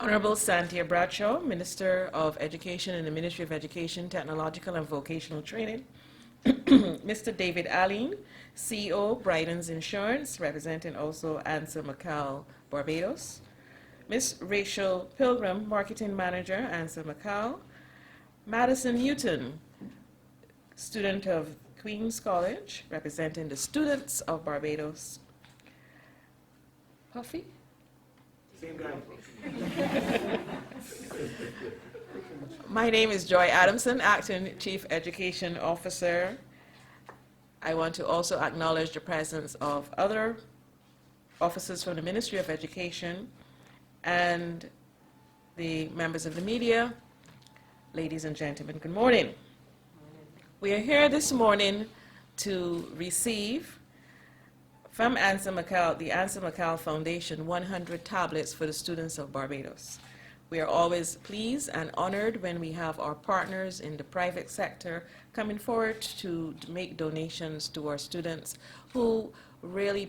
Honorable Santia Bradshaw, Minister of Education in the Ministry of Education, Technological and Vocational Training. Mr. David Allen, CEO, Bryden's Insurance, representing also Ansa, McAl, Barbados. Ms. Rachel Pilgrim, Marketing Manager, Ansa, McAl. Madison Newton, student of Queen's College, representing the students of Barbados. Puffy? Same guy. My name is Joy Adamson, Acting Chief Education Officer. I want to also acknowledge the presence of other officers from the Ministry of Education and the members of the media. Ladies and gentlemen, good morning. We are here this morning to receive from Ansa McAl, the Ansa McAl Foundation, 100 tablets for the students of Barbados. We are always pleased and honored when we have our partners in the private sector coming forward to make donations to our students who really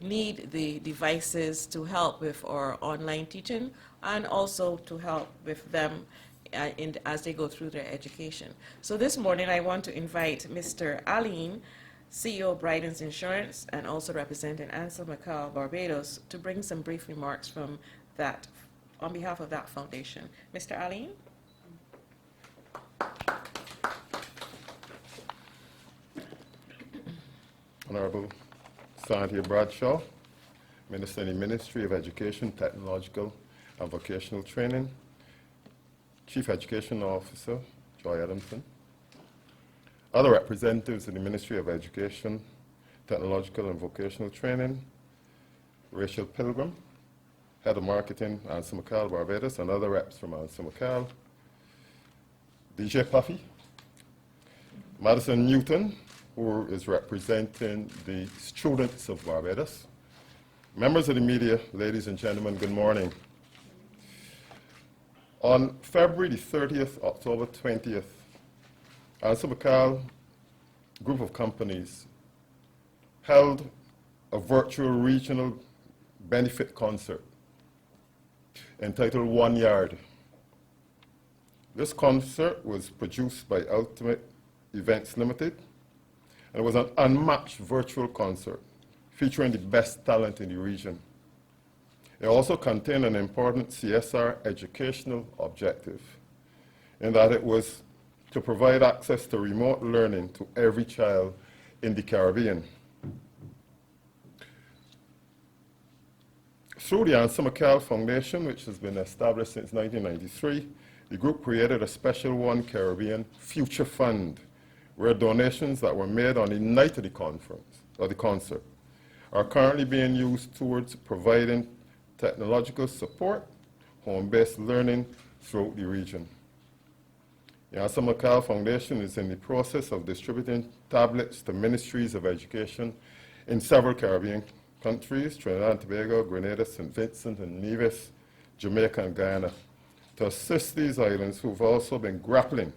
need the devices to help with our online teaching and also to help with them as they go through their education. So this morning I want to invite Mr. Allen, CEO of Bryden's Insurance and also representing Ansa McAl Barbados, to bring some brief remarks from that on behalf of that foundation. Mr. Allen? Honorable Santia Bradshaw, Minister in the Ministry of Education, Technological and Vocational Training, Chief Education Officer, Joy Adamson, other representatives in the Ministry of Education, Technological and Vocational Training, Rachel Pilgrim, Head of Marketing, Ansa McAl, Barbados, and other reps from Ansa McAl, DJ Puffy, Madison Newton, who is representing the students of Barbados, members of the media, ladies and gentlemen, good morning. On February the 30th, October 20th, Ansa McAl group of companies held a virtual regional benefit concert entitled 1 Yard. This concert was produced by Ultimate Events Limited, and it was an unmatched virtual concert featuring the best talent in the region. It also contained an important CSR educational objective in that it was to provide access to remote learning to every child in the Caribbean. Through the Ansa McAl Foundation, which has been established since 1993, the group created a Special One Caribbean Future Fund, where donations that were made on the night of the conference, or the concert, are currently being used towards providing technological support, home-based learning throughout the region. The Ansa McAl Foundation is in the process of distributing tablets to ministries of education in several Caribbean countries, Trinidad and Tobago, Grenada, St. Vincent and Nevis, Jamaica and Guyana, to assist these islands who've also been grappling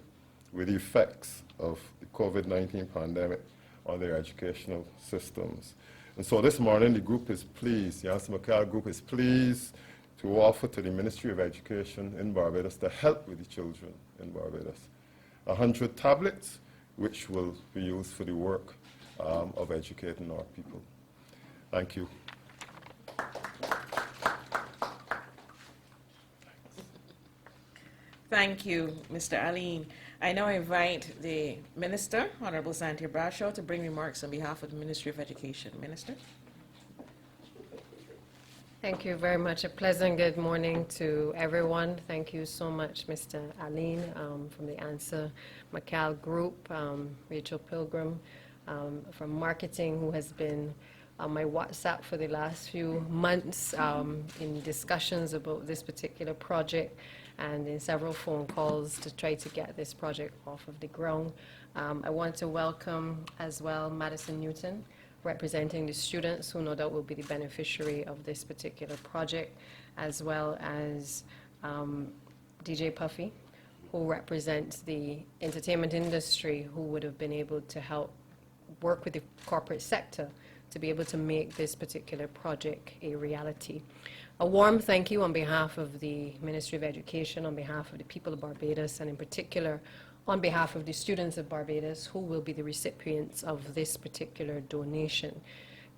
with the effects of the COVID-19 pandemic on their educational systems. And so this morning the group is pleased, the Ansa McAl group is pleased to offer to the Ministry of Education in Barbados to help with the children in Barbados 100 tablets, which will be used for the work of educating our people. Thank you. Thank you, Mr. Allen. I now invite the Minister, Honorable Santia Bradshaw, to bring remarks on behalf of the Ministry of Education. Minister? Thank you very much. A pleasant good morning to everyone. Thank you so much, Mr. Allen, from the Ansa McAl Group, Rachel Pilgrim from Marketing, who has been on my WhatsApp for the last few months in discussions about this particular project and in several phone calls to try to get this project off of the ground. I want to welcome as well Madison Newton, representing the students who no doubt will be the beneficiary of this particular project, as well as DJ Puffy, who represents the entertainment industry, who would have been able to help work with the corporate sector to be able to make this particular project a reality. A warm thank you on behalf of the Ministry of Education, on behalf of the people of Barbados, and in particular on behalf of the students of Barbados who will be the recipients of this particular donation.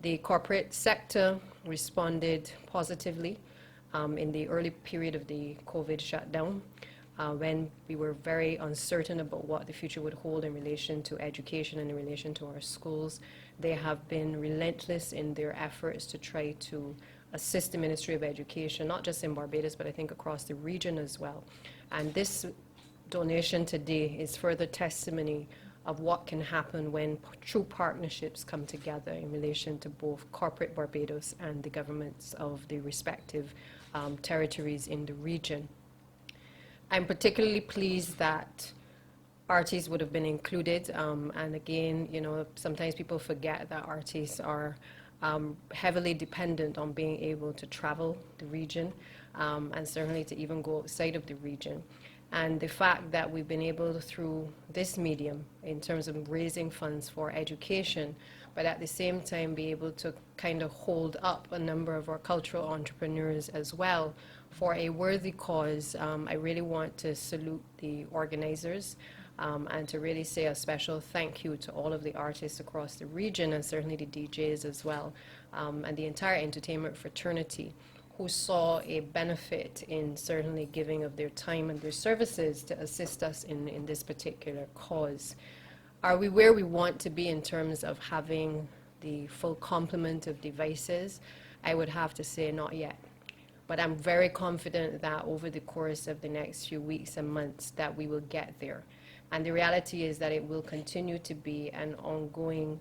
The corporate sector responded positively in the early period of the COVID shutdown, when we were very uncertain about what the future would hold in relation to education and in relation to our schools. They have been relentless in their efforts to try to assist the Ministry of Education, not just in Barbados, but I think across the region as well. And this donation today is further testimony of what can happen when true partnerships come together in relation to both corporate Barbados and the governments of the respective territories in the region. I'm particularly pleased that artists would have been included, and again, you know, sometimes people forget that artists are heavily dependent on being able to travel the region, and certainly to even go outside of the region. And the fact that we've been able to, through this medium, in terms of raising funds for education, but at the same time be able to kind of hold up a number of our cultural entrepreneurs as well for a worthy cause. I really want to salute the organizers and to really say a special thank you to all of the artists across the region, and certainly the DJs as well, and the entire entertainment fraternity, who saw a benefit in certainly giving of their time and their services to assist us in this particular cause. Are we where we want to be in terms of having the full complement of devices? I would have to say not yet. But I'm very confident that over the course of the next few weeks and months that we will get there. And the reality is that it will continue to be an ongoing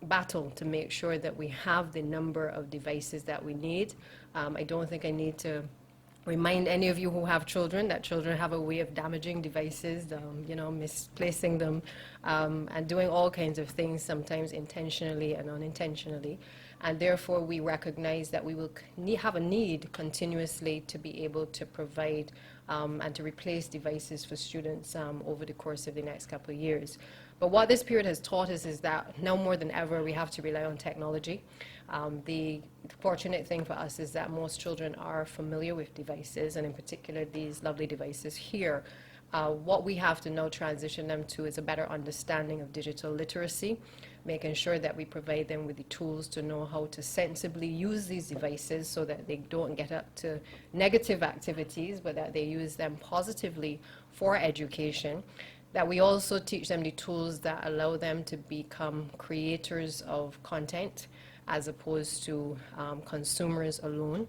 battle to make sure that we have the number of devices that we need. I don't think I need to remind any of you who have children that children have a way of damaging devices, you know, misplacing them, and doing all kinds of things, sometimes intentionally and unintentionally. And therefore, we recognize that we will have a need continuously to be able to provide and to replace devices for students over the course of the next couple of years. But what this period has taught us is that now more than ever, we have to rely on technology. The fortunate thing for us is that most children are familiar with devices, and in particular, these lovely devices here. What we have to now transition them to is a better understanding of digital literacy, making sure that we provide them with the tools to know how to sensibly use these devices so that they don't get up to negative activities, but that they use them positively for education. That we also teach them the tools that allow them to become creators of content as opposed to consumers alone,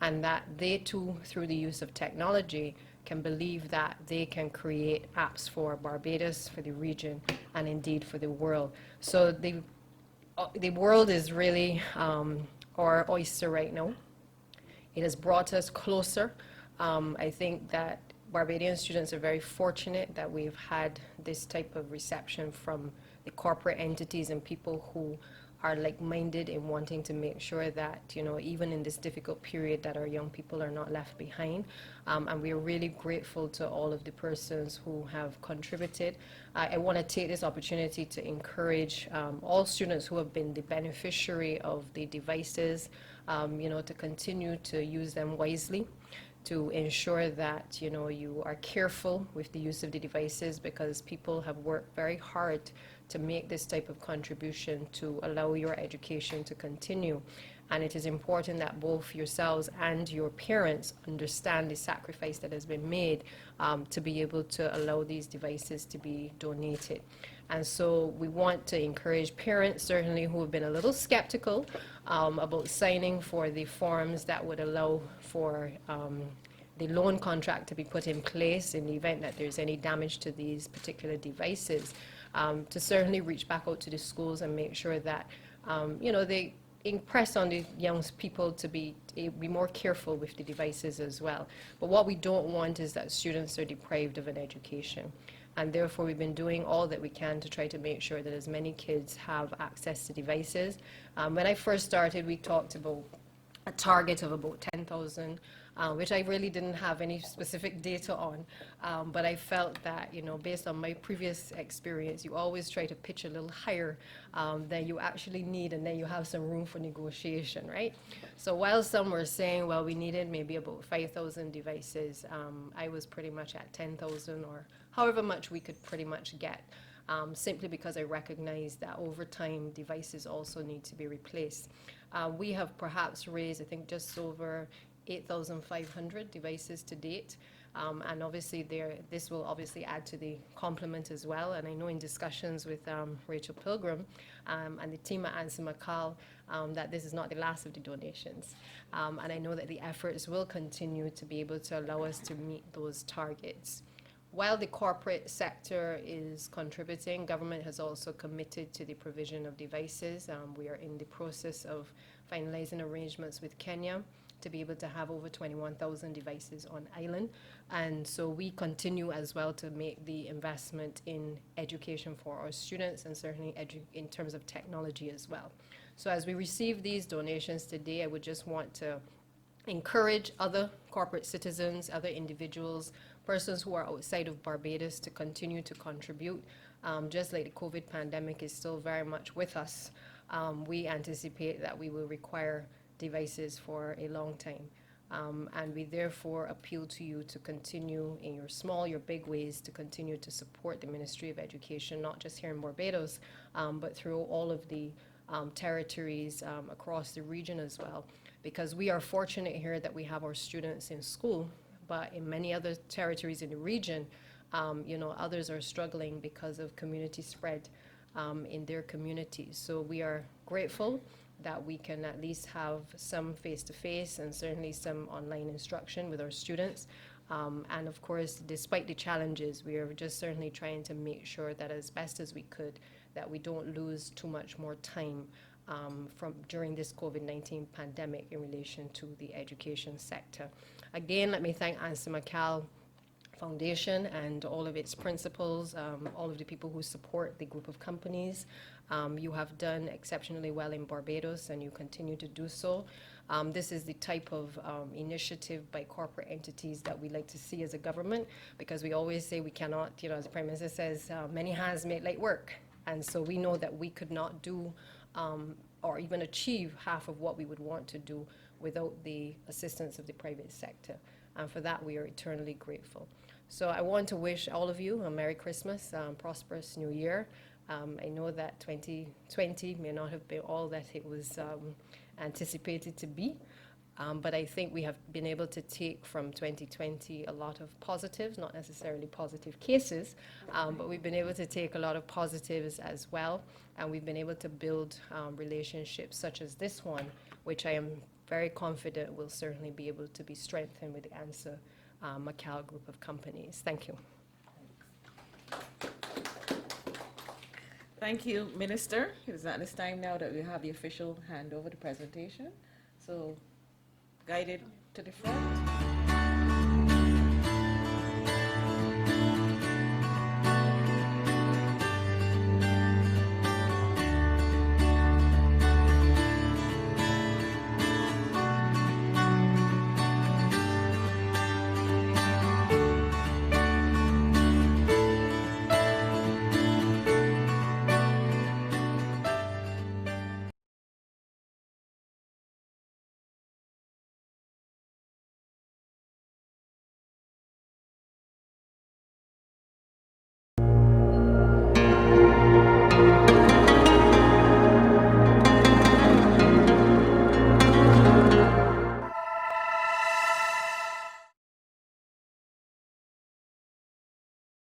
and that they too, through the use of technology, can believe that they can create apps for Barbados, for the region, and indeed for the world. So the world is really our oyster right now. It has brought us closer. I think that Barbadian students are very fortunate that we've had this type of reception from the corporate entities and people who are like-minded in wanting to make sure that, you know, even in this difficult period, that our young people are not left behind. And we are really grateful to all of the persons who have contributed. I want to take this opportunity to encourage all students who have been the beneficiary of the devices, you know, to continue to use them wisely, to ensure that, you know, you are careful with the use of the devices, because people have worked very hard to make this type of contribution to allow your education to continue. And it is important that both yourselves and your parents understand the sacrifice that has been made to be able to allow these devices to be donated. And so we want to encourage parents, certainly, who have been a little skeptical about signing for the forms that would allow for the loan contract to be put in place in the event that there's any damage to these particular devices, to certainly reach back out to the schools and make sure that, you know, they impress on the young people to be more careful with the devices as well. But what we don't want is that students are deprived of an education. And therefore, we've been doing all that we can to try to make sure that as many kids have access to devices. When I first started, we talked about a target of about 10,000 which I really didn't have any specific data on. But I felt that, based on my previous experience, you always try to pitch a little higher than you actually need, and then you have some room for negotiation, right? So while some were saying, well, we needed maybe about 5,000 devices, I was pretty much at 10,000 or however much we could pretty much get. Simply because I recognize that over time, devices also need to be replaced. We have perhaps raised, I think, just over 8,500 devices to date. And obviously, this will obviously add to the complement as well. And I know in discussions with Rachel Pilgrim and the team at Ansa McAl that this is not the last of the donations. And I know that the efforts will continue to be able to allow us to meet those targets. While the corporate sector is contributing, government has also committed to the provision of devices. We are in the process of finalizing arrangements with Kenya to be able to have over 21,000 devices on island. And so we continue as well to make the investment in education for our students, and certainly in terms of technology as well. So as we receive these donations today, I would just want to encourage other corporate citizens, other individuals, persons who are outside of Barbados to continue to contribute. Just like the COVID pandemic is still very much with us, we anticipate that we will require devices for a long time. And we therefore appeal to you to continue in your small, your big ways to continue to support the Ministry of Education, not just here in Barbados, but through all of the territories across the region as well. Because we are fortunate here that we have our students in school, but in many other territories in the region, others are struggling because of community spread in their communities. So we are grateful that we can at least have some face-to-face and certainly some online instruction with our students. And of course, despite the challenges, we are just certainly trying to make sure that as best as we could, that we don't lose too much more time during this COVID-19 pandemic in relation to the education sector. Again, let me thank Ansa McAl Foundation and all of its principals, all of the people who support the group of companies. You have done exceptionally well in Barbados, and you continue to do so. This is the type of initiative by corporate entities that we like to see as a government, because we always say we cannot, as the Prime Minister says, many hands make light work. And so we know that we could not do or even achieve half of what we would want to do without the assistance of the private sector. And for that, we are eternally grateful. So I want to wish all of you a Merry Christmas, prosperous New Year. I know that 2020 may not have been all that it was anticipated to be, but I think we have been able to take from 2020 a lot of positives, not necessarily positive cases, but we've been able to take a lot of positives as well, and we've been able to build relationships such as this one, which I am very confident will certainly be able to be strengthened with the Ansa McAl group of companies. Thank you. Thank you, Minister. It is at this time now that we have the official handover the presentation. So, guided to the front.